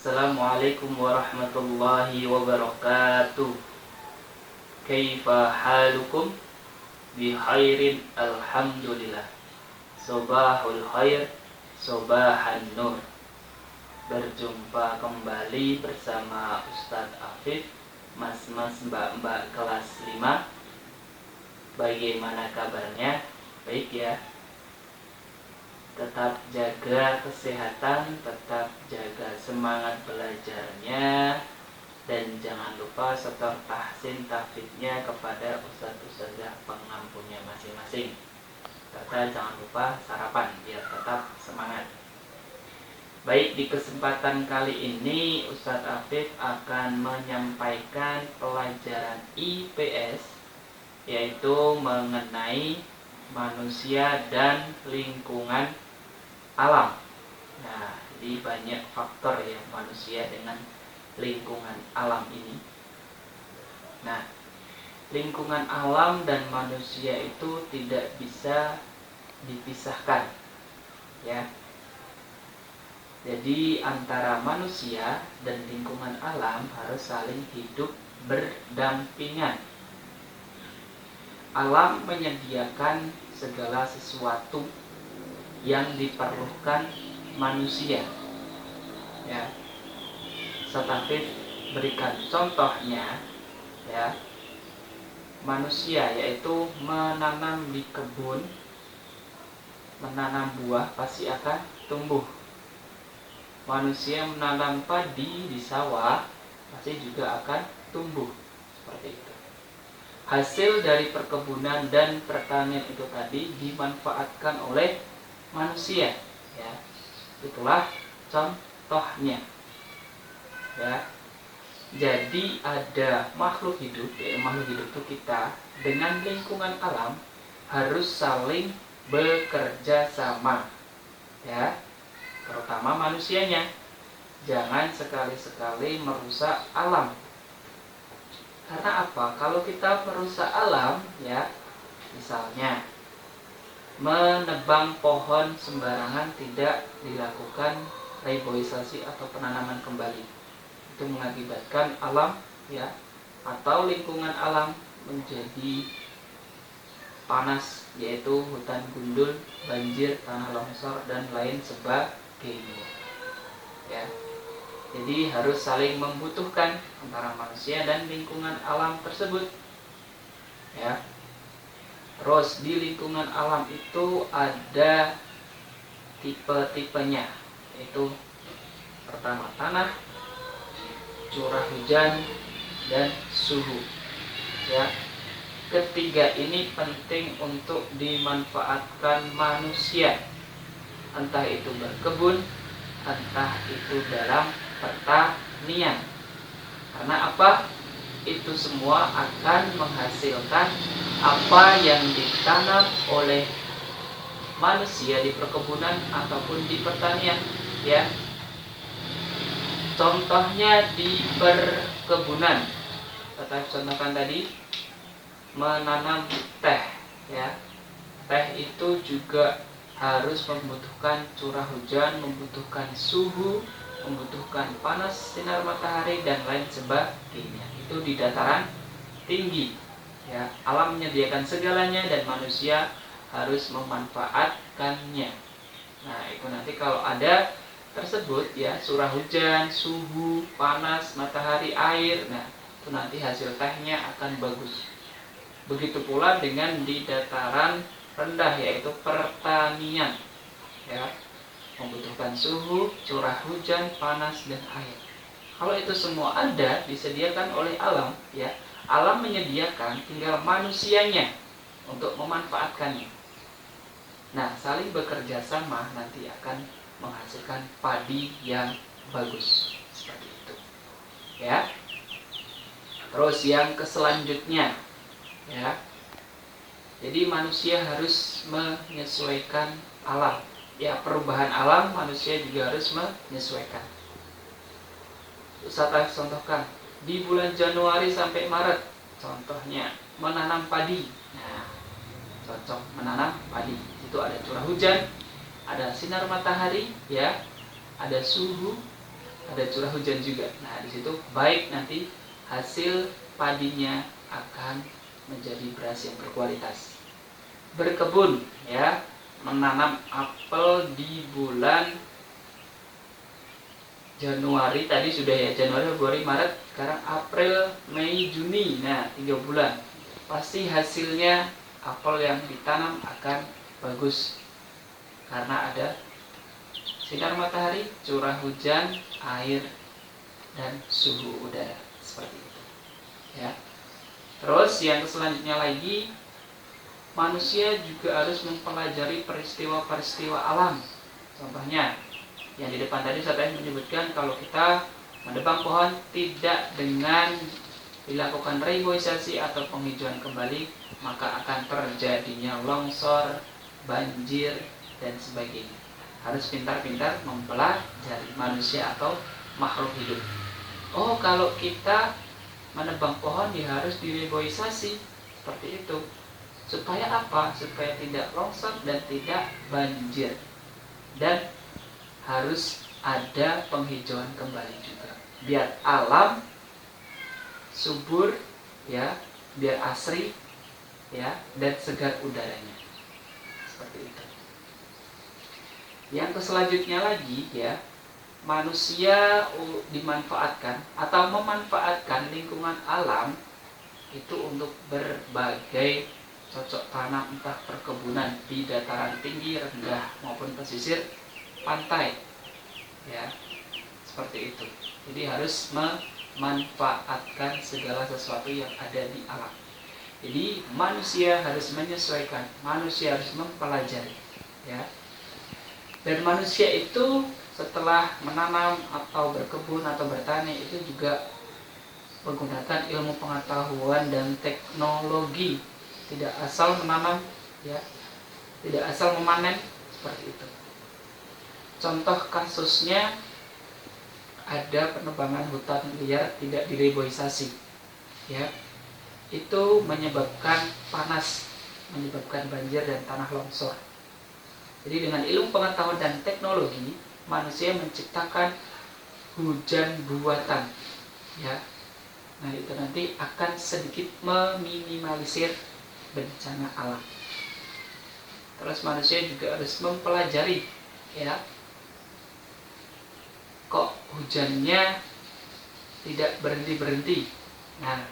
Assalamualaikum warahmatullahi wabarakatuh. Kaifa halukum? Bi khairin alhamdulillah. Sobahul khair, sobahan nur. Berjumpa kembali bersama Ustadz Afif, mas-mas mbak-mbak kelas 5. Bagaimana kabarnya? Baik ya. Tetap jaga kesehatan, tetap jaga semangat belajarnya, dan jangan lupa setor tahsin tahfidnya kepada ustadz-ustadzah pengampunya masing-masing. Serta jangan lupa sarapan biar tetap semangat. Baik, di kesempatan kali ini Ustadz Afif akan menyampaikan pelajaran IPS, yaitu mengenai manusia dan lingkungan alam. Nah, jadi banyak faktor ya manusia dengan lingkungan alam ini. Nah, lingkungan alam dan manusia itu tidak bisa dipisahkan, ya. Jadi antara manusia dan lingkungan alam harus saling hidup berdampingan. Alam menyediakan segala sesuatu yang diperlukan manusia, ya. Ustadz berikan contohnya, ya. Manusia yaitu menanam di kebun, menanam buah pasti akan tumbuh. Manusia menanam padi di sawah pasti juga akan tumbuh, seperti itu. Hasil dari perkebunan dan pertanian itu tadi dimanfaatkan oleh manusia, ya. Itulah contohnya, ya. Jadi ada makhluk hidup, ya, makhluk hidup itu kita dengan lingkungan alam harus saling bekerja sama, ya. Terutama manusianya. Jangan sekali-sekali merusak alam. Karena apa? Kalau kita merusak alam, ya, misalnya menebang pohon sembarangan, tidak dilakukan reboisasi atau penanaman kembali, itu mengakibatkan alam, ya, atau lingkungan alam menjadi panas, yaitu hutan gundul, banjir, tanah longsor, dan lain sebagainya, ya. Jadi harus saling membutuhkan antara manusia dan lingkungan alam tersebut, ya. Terus di lingkungan alam itu ada tipe-tipenya, yaitu pertama tanah, curah hujan, dan suhu, ya. Ketiga ini penting untuk dimanfaatkan manusia, entah itu berkebun, entah itu dalam pertanian. Karena apa? Itu semua akan menghasilkan apa yang ditanam oleh manusia di perkebunan ataupun di pertanian, ya. Contohnya di perkebunan, kita contohkan tadi menanam teh, ya. Teh itu juga harus membutuhkan curah hujan, membutuhkan suhu, membutuhkan panas sinar matahari, dan lain sebagainya. Itu di dataran tinggi, ya. Alam menyediakan segalanya dan manusia harus memanfaatkannya. Nah, itu nanti kalau ada tersebut, ya, curah hujan, suhu, panas, matahari, air, nah, itu nanti hasil tehnya akan bagus. Begitu pula dengan di dataran rendah, yaitu pertanian, ya, membutuhkan suhu, curah hujan, panas, dan air. Kalau itu semua ada, disediakan oleh alam, ya, alam menyediakan, tinggal manusianya untuk memanfaatkannya. Nah, saling bekerja sama nanti akan menghasilkan padi yang bagus, seperti itu, ya. Terus yang selanjutnya, ya. Jadi manusia harus menyesuaikan alam, ya. Perubahan alam manusia juga harus menyesuaikan. Saya contohkan di bulan Januari sampai Maret, contohnya menanam padi. Nah, cocok menanam padi. Itu ada curah hujan, ada sinar matahari, ya, ada suhu, ada curah hujan juga. Nah, di situ baik nanti hasil padinya akan menjadi beras yang berkualitas. Berkebun ya, menanam apel di bulan Januari tadi sudah ya, Januari, Februari, Maret, sekarang April, Mei, Juni. Nah, 3 bulan. Pasti hasilnya apel yang ditanam akan bagus karena ada sinar matahari, curah hujan, air, dan suhu udara seperti itu. Ya. Terus yang selanjutnya lagi, manusia juga harus mempelajari peristiwa-peristiwa alam. Contohnya, yang di depan tadi saya menyebutkan kalau kita menebang pohon tidak dengan dilakukan reboisasi atau penghijauan kembali, maka akan terjadinya longsor, banjir, dan sebagainya. Harus pintar-pintar mempelajari manusia atau makhluk hidup. Oh, kalau kita menebang pohon ya harus direboisasi seperti itu. Supaya apa? Supaya tidak longsor dan tidak banjir. Dan harus ada penghijauan kembali juga. Biar alam subur ya, biar asri ya, dan segar udaranya. Seperti itu. Yang selanjutnya lagi ya, manusia dimanfaatkan atau memanfaatkan lingkungan alam itu untuk berbagai cocok tanam, entah perkebunan di dataran tinggi, rendah maupun pesisir pantai ya, seperti itu. Jadi harus memanfaatkan segala sesuatu yang ada di alam. Jadi manusia harus menyesuaikan, manusia harus mempelajari ya. Dan manusia itu setelah menanam atau berkebun atau bertani itu juga menggunakan ilmu pengetahuan dan teknologi. Tidak asal menanam ya, tidak asal memanen, seperti itu. Contoh kasusnya ada penebangan hutan liar tidak direboisasi ya. Itu menyebabkan panas, menyebabkan banjir dan tanah longsor. Jadi dengan ilmu pengetahuan dan teknologi, manusia menciptakan hujan buatan ya. Nah, itu nanti akan sedikit meminimalisir bencana alam. Terus manusia juga harus mempelajari ya, kok hujannya tidak berhenti-berhenti. Nah,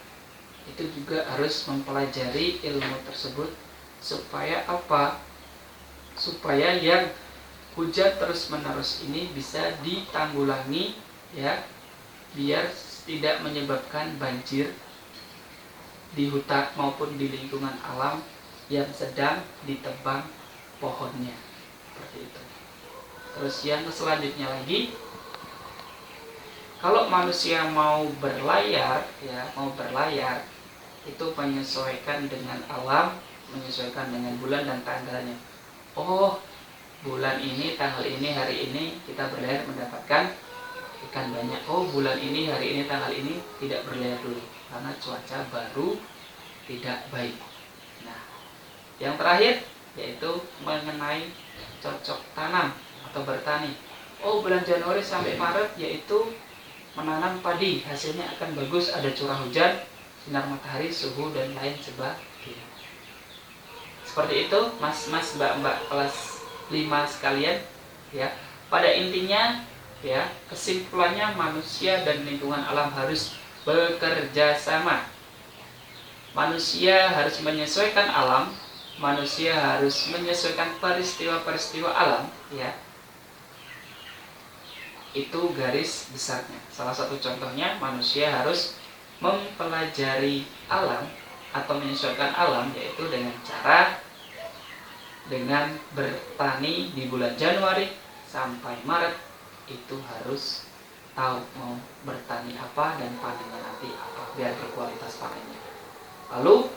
itu juga harus mempelajari ilmu tersebut supaya apa? Supaya yang hujan terus-menerus ini bisa ditanggulangi ya, biar tidak menyebabkan banjir di hutan maupun di lingkungan alam yang sedang ditebang pohonnya. Seperti itu. Terus yang selanjutnya lagi, kalau manusia mau berlayar ya, itu menyesuaikan dengan alam, menyesuaikan dengan bulan dan tanggalnya. Oh, bulan ini, tanggal ini, hari ini kita berlayar mendapatkan ikan banyak. Oh, bulan ini, hari ini, tanggal ini tidak berlayar dulu karena cuaca baru tidak baik. Nah, yang terakhir yaitu mengenai cocok tanam atau bertani. Oh, bulan Januari sampai Maret yaitu menanam padi, hasilnya akan bagus, ada curah hujan, sinar matahari, suhu, dan lain sebagainya. Seperti itu, mas-mas, mbak-mbak kelas 5 sekalian ya. Pada intinya ya, kesimpulannya manusia dan lingkungan alam harus bekerja sama. Manusia harus menyesuaikan alam, manusia harus menyesuaikan peristiwa-peristiwa alam ya. Itu garis besarnya. Salah satu contohnya, manusia harus mempelajari alam atau menyesuaikan alam, yaitu dengan cara dengan bertani di bulan Januari sampai Maret. Itu harus tahu mau bertani apa dan panennya nanti apa, biar berkualitas panennya. Lalu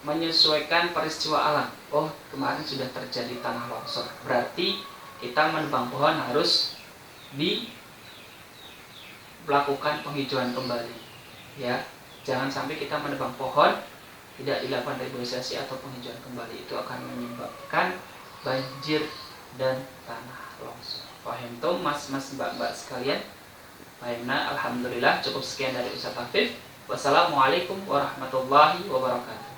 menyesuaikan peristiwa alam. Oh, kemarin sudah terjadi tanah longsor, berarti kita menebang pohon harus dilakukan penghijauan kembali ya. Jangan sampai kita menebang pohon tidak dilakukan reboisasi atau penghijauan kembali, itu akan menyebabkan banjir dan tanah longsor. Fahimtum mas-mas mbak-mbak sekalian? Fahimna, alhamdulillah. Cukup sekian dari Ustaz Afif. Wassalamualaikum warahmatullahi wabarakatuh.